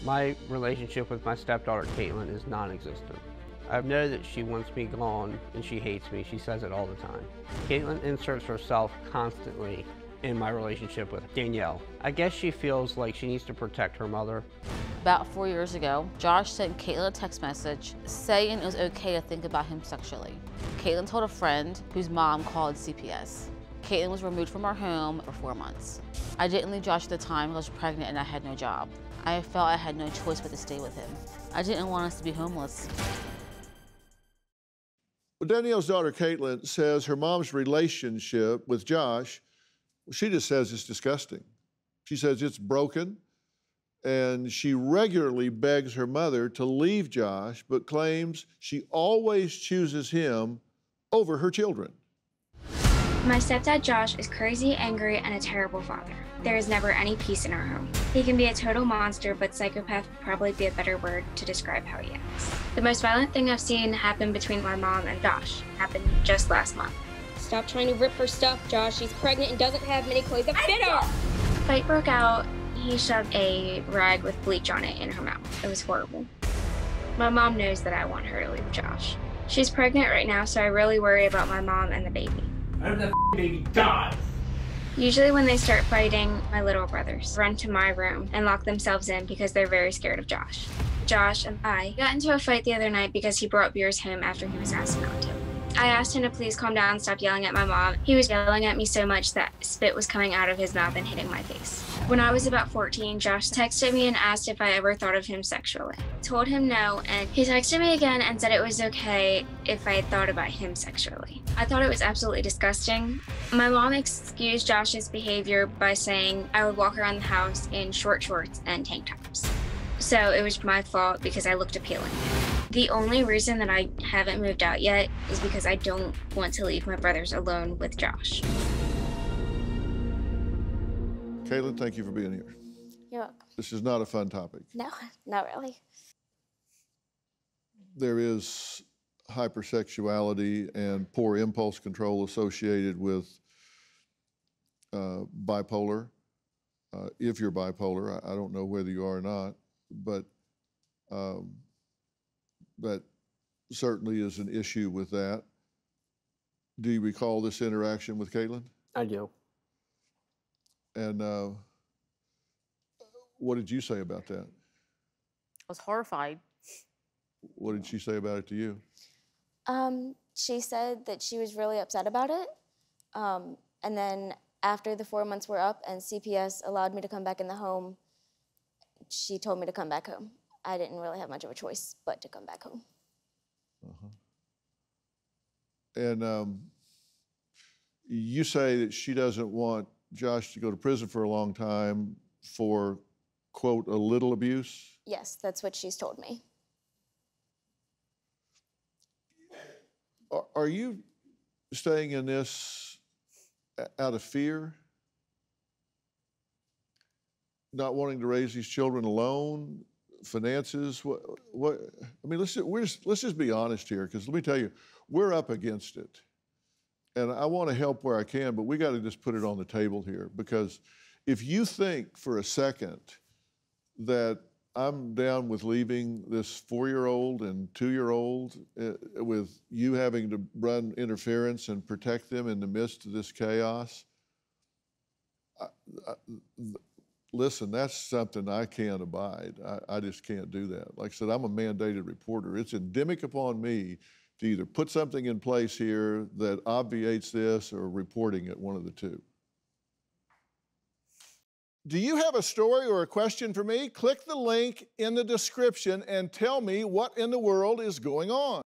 My relationship with my stepdaughter, Caitlin, is non-existent. I know that she wants me gone and she hates me. She says it all the time. Caitlin inserts herself constantly in my relationship with Danielle. I guess she feels like she needs to protect her mother. About 4 years ago, Josh sent Caitlin a text message saying it was okay to think about him sexually. Caitlin told a friend whose mom called CPS. Caitlin was removed from our home for 4 months. I didn't leave Josh at the time because I was pregnant and I had no job. I felt I had no choice but to stay with him. I didn't want us to be homeless. Well, Danielle's daughter, Caitlin, says her mom's relationship with Josh, she just says it's disgusting. She says it's broken, and she regularly begs her mother to leave Josh, but claims she always chooses him over her children. My stepdad Josh is crazy, angry, and a terrible father. There is never any peace in our home. He can be a total monster, but psychopath would probably be a better word to describe how he acts. The most violent thing I've seen happen between my mom and Josh happened just last month. Stop trying to rip her stuff, Josh. She's pregnant and doesn't have many clothes that fit her. Fight broke out. He shoved a rag with bleach on it in her mouth. It was horrible. My mom knows that I want her to leave Josh. She's pregnant right now, so I really worry about my mom and the baby. I hope that baby dies. Usually when they start fighting, my little brothers run to my room and lock themselves in because they're very scared of Josh. Josh and I got into a fight the other night because he brought beers home after he was asked not to. I asked him to please calm down and stop yelling at my mom. He was yelling at me so much that spit was coming out of his mouth and hitting my face. When I was about 14, Josh texted me and asked if I ever thought of him sexually. I told him no, and he texted me again and said it was okay if I had thought about him sexually. I thought it was absolutely disgusting. My mom excused Josh's behavior by saying I would walk around the house in short shorts and tank tops. So it was my fault because I looked appealing. The only reason that I haven't moved out yet is because I don't want to leave my brothers alone with Josh. Caitlin, thank you for being here. You're welcome. This is not a fun topic. No, not really. There is hypersexuality and poor impulse control associated with bipolar. If you're bipolar, I don't know whether you are or not, but that certainly is an issue with that. Do you recall this interaction with Caitlin? I do. And what did you say about that? I was horrified. What did she say about it to you? She said that she was really upset about it. And then after the 4 months were up and CPS allowed me to come back in the home, she told me to come back home. I didn't really have much of a choice but to come back home. And you say that she doesn't want Josh to go to prison for a long time for, quote, a little abuse? Yes, that's what she's told me. Are you staying in this out of fear? Not wanting to raise these children alone? Finances? What? I mean, let's just be honest here, because let me tell you, we're up against it. And I want to help where I can, but we got to just put it on the table here, because if you think for a second that I'm down with leaving this 4-year-old and 2-year-old with you having to run interference and protect them in the midst of this chaos, listen, that's something I can't abide. I just can't do that. Like I said, I'm a mandated reporter. It's endemic upon me to either put something in place here that obviates this or reporting it, one of the two. Do you have a story or a question for me? Click the link in the description and tell me what in the world is going on.